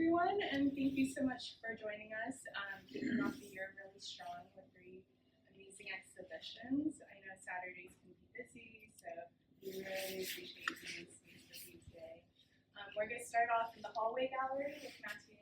everyone, and thank you so much for joining us. Kicking off the year really strong with 3 amazing exhibitions. I know Saturdays can be busy, so we really appreciate being in space with you today. We're going to start off in the hallway gallery with Mateo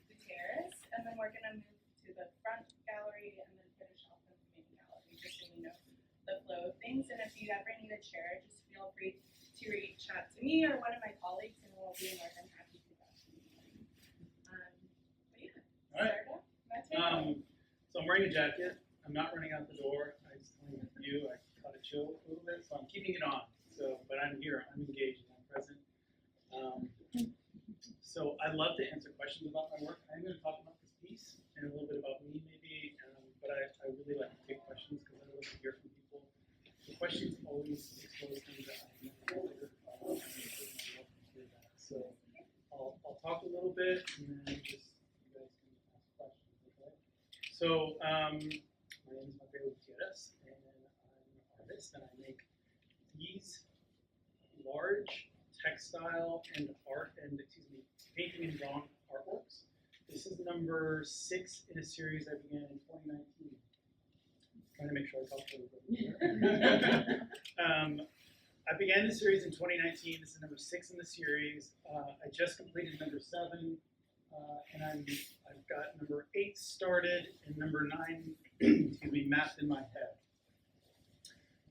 Gutierrez, and then we're going to move to the front gallery and then finish off in the main gallery, just so you know the flow of things. And if you ever need a chair, just feel free to reach out to me or one of my colleagues, and we'll be more than happy to do that. All right. So I'm wearing a jacket. I'm not running out the door. I was telling you I caught a chill a little bit, so I'm keeping it on. But I'm here. I'm engaged. I'm present. So I love to answer questions about my work. I'm going to talk about this piece and a little bit about me, maybe. But I really like to take questions because I love to hear from people. The questions always expose things that I never figured out. So I'll talk a little bit and then just. So, my name is Mateo Gutierrez, and I'm an artist, and I make these large textile and painting and drawing artworks. This is number 6 in a series I began in 2019. Trying to make sure I talk a little bit. I began the series in 2019. This is number 6 in the series. I just completed number 7. And I've got number 8 started and number 9, mapped in my head.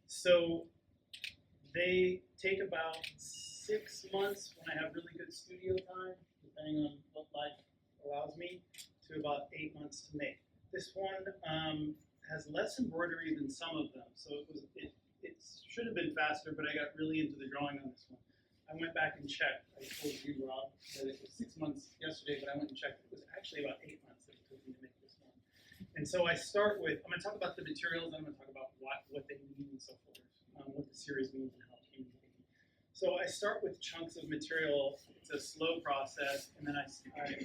So they take about 6 months when I have really good studio time, depending on what life allows me, to about 8 months to make. This one has less embroidery than some of them, so it should have been faster, but I got really into the drawing on this one. I went back and checked. I told you, Rob, that it was 6 months yesterday, but I went and checked. It was actually about 8 months that it took me to make this one. And so I start with, I'm going to talk about the materials, and I'm going to talk about what they mean and so forth, what the series means and how it came to be. So I start with chunks of material. It's a slow process, and then I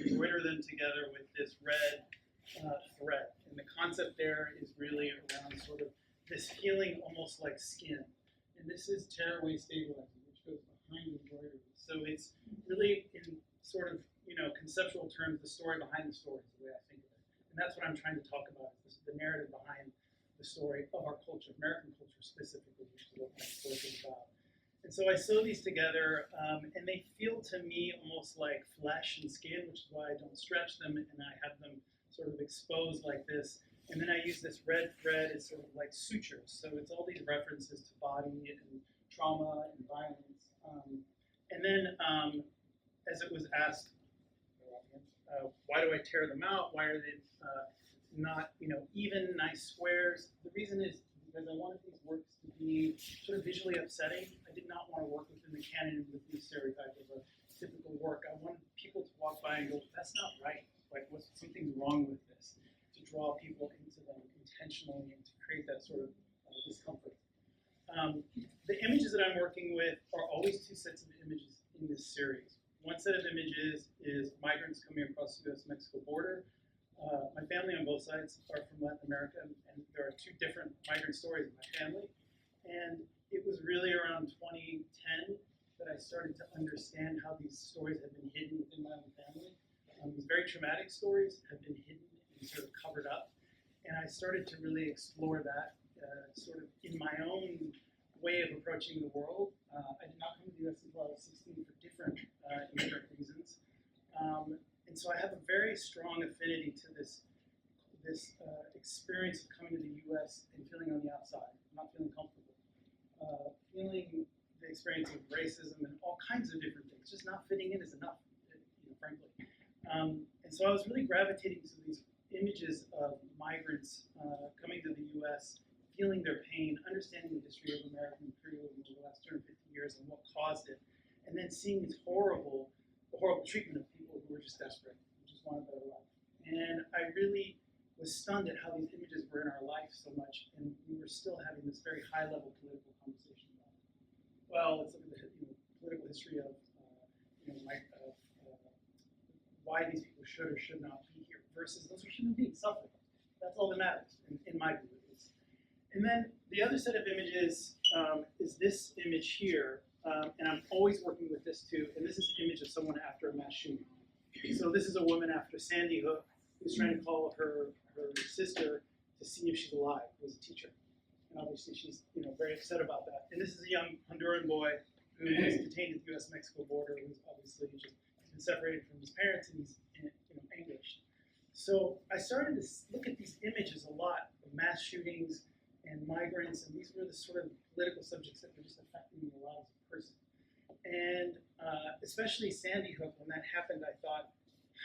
embroider them together with this red thread. And the concept there is really around sort of this feeling almost like skin. And this is tearaway stabilizing, which goes behind embroidery. So it's really in sort of, conceptual terms, the story behind the story is the way I think of it. And that's what I'm trying to talk about, is the narrative behind the story of our culture, American culture specifically, which is what my book is about. And so I sew these together, and they feel to me almost like flesh and skin, which is why I don't stretch them, and I have them sort of exposed like this. And then I use this red thread as sort of like sutures. So it's all these references to body and trauma and violence. And then, as it was asked, why do I tear them out? Why are they not, even nice squares? The reason is because I wanted these works to be sort of visually upsetting. I did not want to work within the canon with the stereotype of a typical work. I wanted people to walk by and go, "That's not right. Like, something's wrong with this." To draw people into them intentionally and to create that sort of discomfort. The images that I'm working with are always 2 sets of images in this series. One set of images is migrants coming across the U.S. Mexico border. My family on both sides are from Latin America, and there are 2 different migrant stories in my family. And it was really around 2010 that I started to understand how these stories have been hidden within my own family. These very traumatic stories have been hidden and sort of covered up. And I started to really explore that sort of in my own way of approaching the world. I did not come to the U.S. until I was 16 for different reasons. And so I have a very strong affinity to this experience of coming to the U.S. and feeling on the outside, not feeling comfortable. Feeling the experience of racism and all kinds of different things. Just not fitting in is enough, frankly. And so I was really gravitating to these images of migrants coming to the U.S., feeling their pain, understanding the history of American imperialism over the last 250 years and what caused it, and then seeing the horrible treatment of people who were just desperate, who just wanted a better life. And I really was stunned at how these images were in our life so much, and we were still having this very high-level political conversation about it. Well, let's look at the political history of why these people should or should not be here, versus those who shouldn't be suffering. That's all that matters, in my view. And then the other set of images is this image here, and I'm always working with this too, and this is an image of someone after a mass shooting. So this is a woman after Sandy Hook who's trying to call her sister to see if she's alive, who was a teacher. And obviously she's very upset about that. And this is a young Honduran boy who was detained at the U.S. Mexico border, who's obviously just been separated from his parents, and he's anguished. So I started to look at these images a lot of mass shootings and migrants, and these were the sort of political subjects that were just affecting me a lot as a person. And especially Sandy Hook, when that happened, I thought,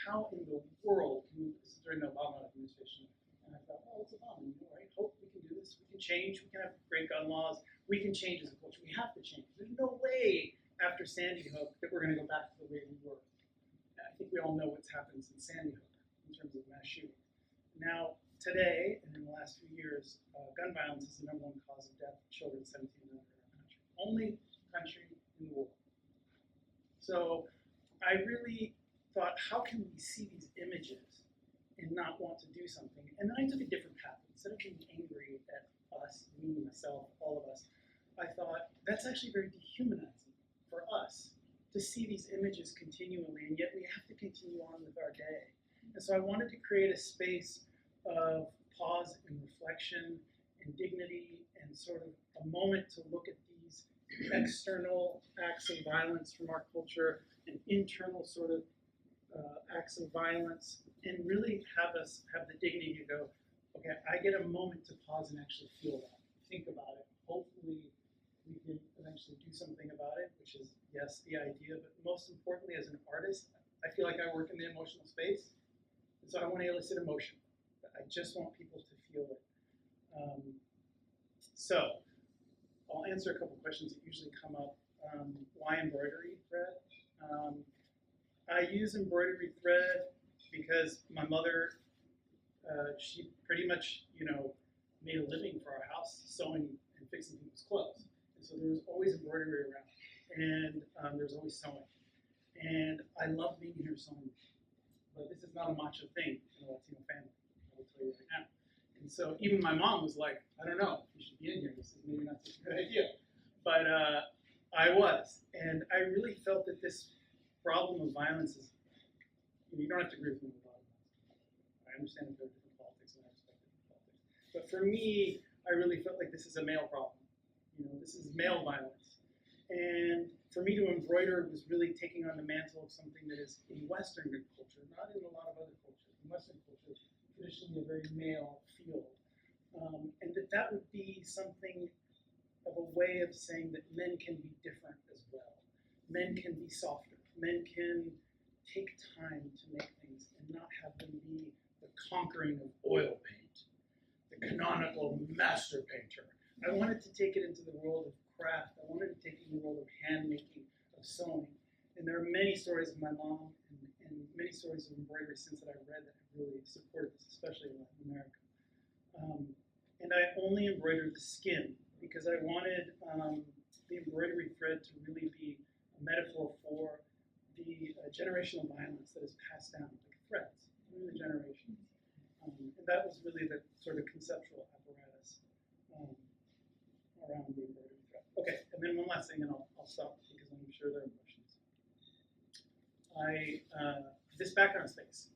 how in the world can we, this is during the Obama administration, and I thought, well, it's Obama, right? Hope we can do this, we can change, we can have great gun laws, we can change as a culture, we have to change. There's no way after Sandy Hook that we're gonna go back to the way we were. I think we all know what's happened since Sandy Hook in terms of mass shooting. Now, today, and in the last few years, gun violence is the #1 cause of death of children 17 and under in our country. Only country in the world. So I really thought, how can we see these images and not want to do something? And then I took a different path. Instead of being angry at us, me, myself, all of us, I thought, that's actually very dehumanizing for us to see these images continually, and yet we have to continue on with our day. And so I wanted to create a space of pause and reflection and dignity and sort of a moment to look at these external acts of violence from our culture and internal sort of acts of violence, and really have us have the dignity to go, okay, I get a moment to pause and actually feel that, think about it. Hopefully we can eventually do something about it, which is, yes, the idea, but most importantly, as an artist, I feel like I work in the emotional space, and so I want to elicit emotion. I just want people to feel it. So I'll answer a couple questions that usually come up. Why embroidery thread? I use embroidery thread because my mother, she pretty much, made a living for our house sewing and fixing people's clothes. And so there was always embroidery around, and there's always sewing. And I love being here sewing, but this is not a macho thing in a Latino family, I will tell you right now. And so even my mom was like, I don't know, you should be in here. This is maybe not such a good idea. But I was, and I really felt that this problem of violence is, you don't have to agree with me about it. I understand that there are different politics, and I respect different politics. But for me, I really felt like this is a male problem. This is male violence. And for me to embroider was really taking on the mantle of something that is in Western culture, not in a lot of other cultures. In Western culture, traditionally a very male field. And that would be something of a way of saying that men can be different as well. Men can be softer. Men can take time to make things and not have them be the conquering of oil paint, the canonical master painter. I wanted to take it into the world of craft. I wanted to take it in the world of hand making, of sewing. And there are many stories of my mom and many stories of embroidery since that I read that have really supported this, especially in Latin America. And I only embroidered the skin because I wanted the embroidery thread to really be a metaphor for the generational violence that is passed down like threads through the generations. And that was really the sort of conceptual apparatus around the embroidery thread. Okay, and then one last thing, and I'll stop because I'm sure there are questions. This background space.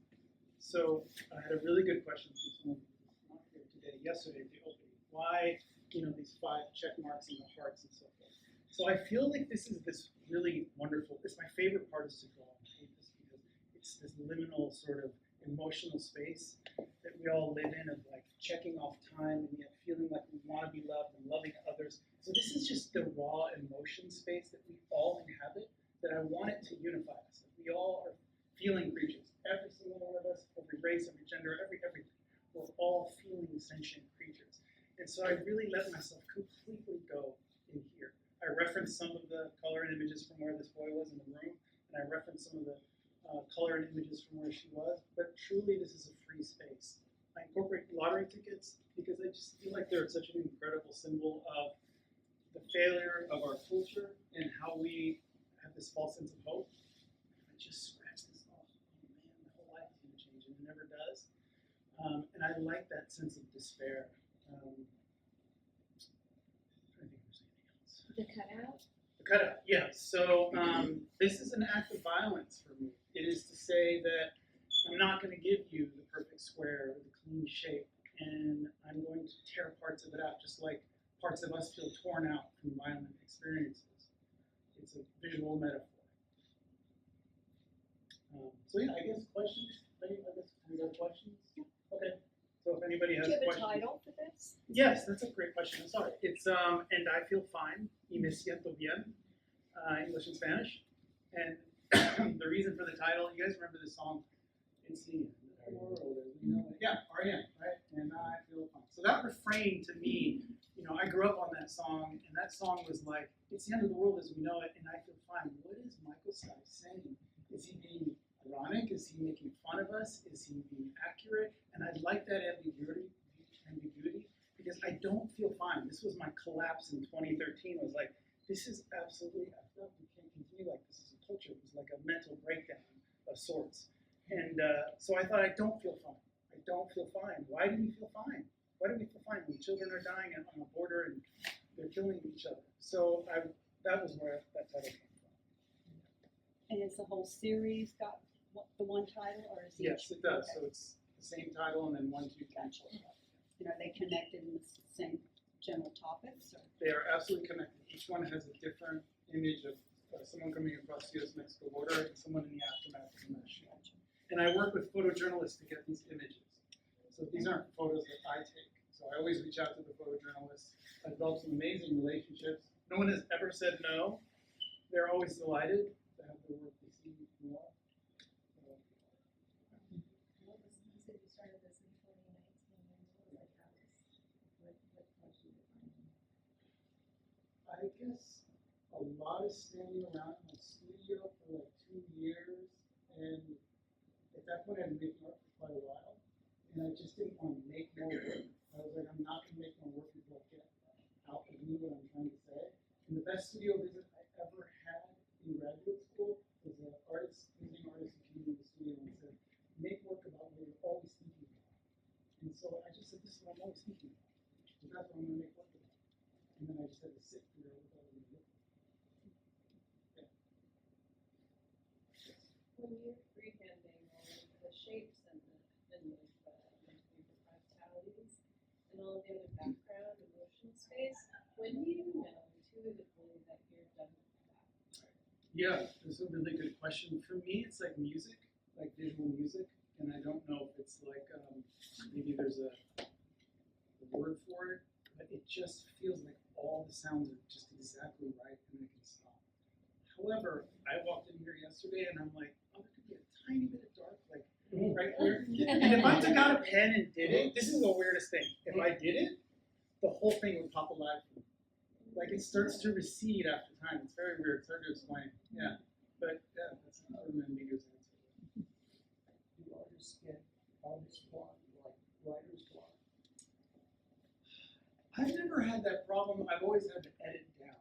So I had a really good question from someone who's not here today, yesterday at the opening. Why, these 5 check marks and the hearts and so forth. So I feel like this is this really wonderful, my favorite part is to draw. I hate this because it's this liminal sort of emotional space that we all live in of like checking off time and yet feeling like we want to be loved and loving others. So this is just the raw emotion space that we all inhabit that I want it to unify us. We all are feeling creatures. Every single one of us, every race, every gender, everything. We're all feeling sentient creatures. And so I really let myself completely go in here. I referenced some of the color and images from where this boy was in the room, and I referenced some of the color and images from where she was, but truly this is a free space. I incorporate lottery tickets because I just feel like they're such an incredible symbol of the failure of our culture and how we have this false sense of hope. I just scratch this off. Oh man, my whole life is going to change, and it never does. And I like that sense of despair. I think there's anything else. The cutout? The Cut out, yeah. So this is an act of violence for me. It is to say that I'm not going to give you the perfect square or the clean shape, and I'm going to tear parts of it out, just like parts of us feel torn out from violent experiences. It's a visual metaphor. So yeah, I guess questions. I guess we got questions. Okay. So if anybody has Do you have questions. a title for this? Yes, that's a great question. I'm sorry. It's and I feel fine. Me Siento Bien, English and Spanish. And the reason for the title, you guys remember the song? It's the end of the world. Yeah, R.E.M. Right? And I feel fine. So that refrain to me, you know, I grew up on that song, and that song was like, it's the end of the world as we know it, and I feel fine. What is Michael Stipe saying? Is he being ironic? Is he making fun of us? Is he being accurate? And I like that ambiguity because I don't feel fine. This was my collapse in 2013. I was like, this is absolutely effed up. We can't continue like this as a culture. It was like a mental breakdown of sorts. And so I thought, I don't feel fine. I don't feel fine. Why do we feel fine? Why do we feel fine when children are dying on a border and they're killing each other? So that was where that title came from. And has the whole series got the one title, or is each? Yes, it does. Okay. So it's the same title and then 1, 2, 3, 4, 5. And are they connected in the same general topics? Or? They are absolutely connected. Each one has a different image of someone coming across the U.S. Mexico border and someone in the aftermath of the mass shooting. And I work with photojournalists to get these images. So these aren't photos that I take. So I always reach out to the photojournalists. I developed some amazing relationships. No one has ever said no. They're always delighted to have the work they see more. You said you started this in 2019. I guess a lot of standing around in my studio for like 2 years, and at that point I'd been making art for quite a while, and I just didn't want to make more work. I was like, I'm not going to make more work until I get out of me what I'm trying to say. And the best studio visit I ever had in graduate school was an artist, visiting artist who came into the studio and said, make work about what you're always thinking about. And so I just said, this is what I'm always thinking about. So that's what I'm going to make work about. And then I just had to sit through it without even looking. When you're freehanding all of the shapes and the fractalities and all of the other background emotional space, when do you know intuitively that you're done with that? Yeah, that's a really good question. For me, it's like music, like visual music, and I don't know if it's like maybe there's a word for it, but it just feels like all the sounds are just exactly right, and I can stop. However, I walked in here yesterday, and I'm like, oh, there could be a tiny bit of dark, like right here. And if I took out a pen and did it, this is the weirdest thing. If I did it, the whole thing would pop alive for me. Like it starts to recede after time. It's very weird. It's hard to explain. Yeah, but yeah, that's an ambiguous answer. Do artists get artist block, like writer's block? I've never had that problem. I've always had to edit down.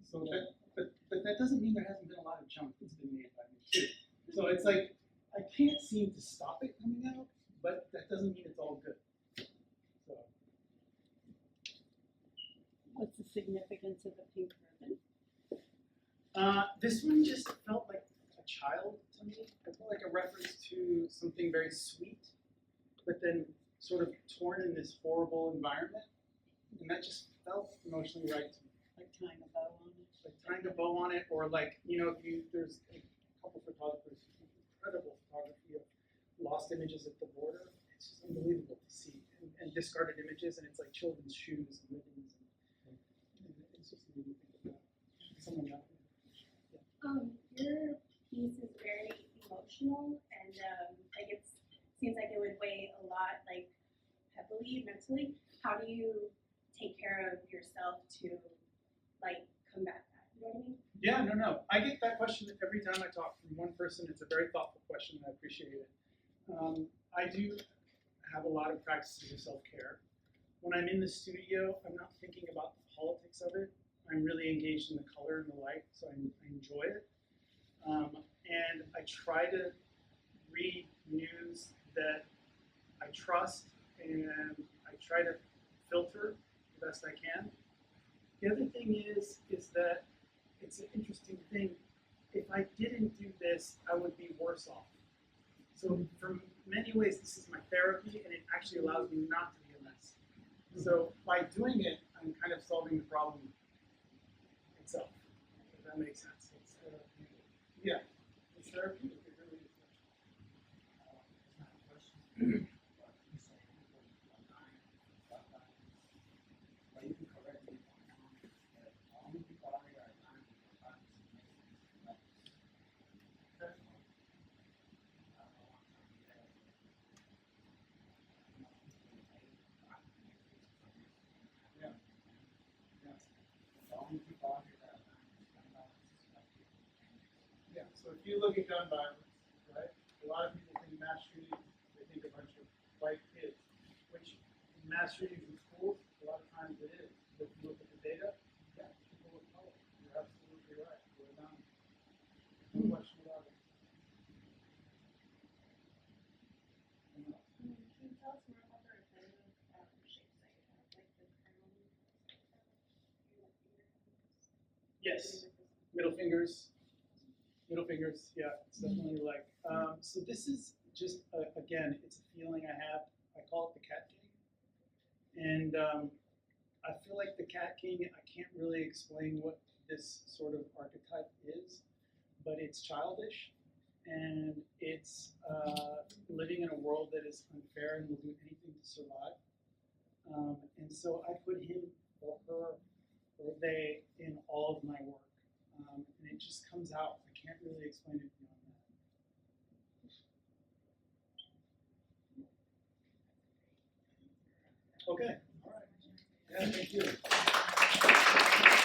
So that, but that doesn't mean there hasn't been a lot of junk that's been made by me too. So it's like I can't seem to stop it coming out, but that doesn't mean it's all good. So What's the significance of the pink ribbon? this one just felt like a child to me. It felt like a reference to something very sweet, but then sort of torn in this horrible environment, and that just felt emotionally right to me. Like tying a bow on it? Like tying a bow on it, or like, you know, there's a couple photographers, incredible photography of lost images at the border. It's just unbelievable to see, and discarded images, and it's like children's shoes and ribbons, and it's just really think about someone else. Your piece is very emotional, and like it seems like it would weigh a lot, like heavily mentally. How do you take care of yourself to like combat that? You know what I mean? Yeah, no. I get that question every time I talk from one person. It's a very thoughtful question, and I appreciate it. I do have a lot of practices of self-care. When I'm in the studio, I'm not thinking about the politics of it. I'm really engaged in the color and the light, so I enjoy it. And I try to read news that I trust, and I try to filter the best I can. The other thing is that it's an interesting thing. If I didn't do this, I would be worse off. So from many ways, this is my therapy, and it actually allows me not to be a mess. So by doing it, I'm kind of solving the problem itself. If that makes sense. It's, yeah, it's therapeutic. It really is. It's not a question, but you say people are dying, stop dying. But you can correct me if I'm wrong, that only people out here are dying because violence is making us less. I don't know what I'm trying to get at. You know, people in pain, not in pain, Yeah. Yeah. the only people out here that are dying is gun violence, is black people. Yeah. So if you look at gun violence, right? A lot of people think mass shootings, they think a bunch of white kids, which in mass shootings in schools, a lot of times it is. But if you look at the data, yeah, people of color. You're absolutely right. We're not. No question about it. Can you tell us more about the repetitive shapes that you have, like the crown? Yes. Middle fingers. Middle fingers, yeah, it's definitely like. So this is just, again, it's a feeling I have. I call it the cat king. And I feel like the cat king, I can't really explain what this sort of archetype is, but it's childish and it's living in a world that is unfair and will do anything to survive. And so I put him or her or they in all of my work. And it just comes out. I can't really explain it beyond that. Okay. All right. Yeah, thank you.